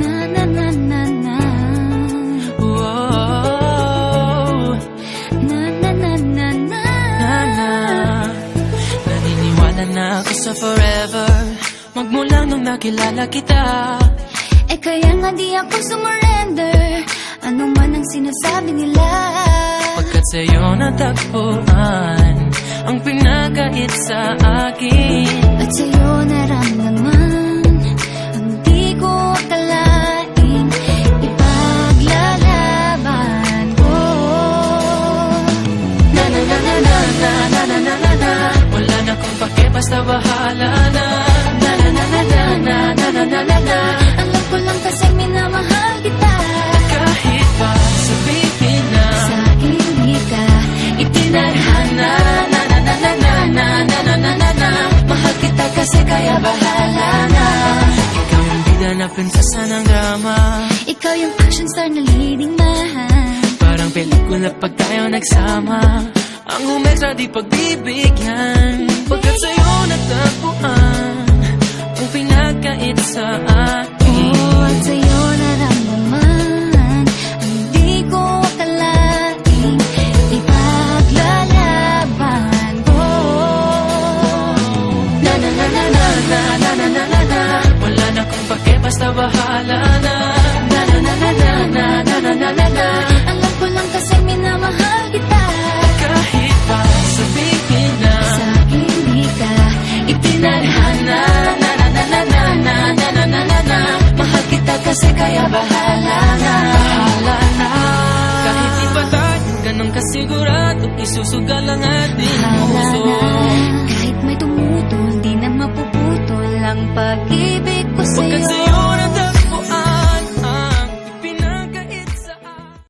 Na na na na na. Whoa. Na na na na na. Naniniwala na ako sa forever, magmula nung nakilala kita. Eh kaya nga di ako sumurrender, ano man ang sinasabi nila. Pagkat sa'yo natagpuan ang pinagkait sa akin, At sa'yo naramdaman ang di ko akalaing ipaglalaban ko. na na na na na na na na na na na. Wala na kung pake, basta bahala na. Na na na na na na na na na na na. Alam ko lang kasi minamahal kita. Kahit pa sabihin na Sa hindi ka itinadhana. na na na na na na na na na na na. Mahal kita kasi kaya bahala na. Ikaw yung bida na prinsesa ng drama, Ikaw yung action star na leading man. parang pelikula pag tayo nagsama. Ang umextra di pagbibigyan, pagkat sa'yo natagpuan ang pinagkait sa akin. Oh, at sa'yo naramdaman ang di ko akalaing ipaglalaban ko. Na na na na na na na na na na na. Wala na kung pake, basta bahala na. Na na na na na na na na na na na. Alam ko lang kasi minamahal kita. Kahit pa sabihin na Sa hindi ka itinadhana. na na na na na na na na na na na. Mahal kita kasi kaya bahala na. Bahala na. Kahit di pa tayo ganun kasigurado, isusugal ang ating Bahala puso. na.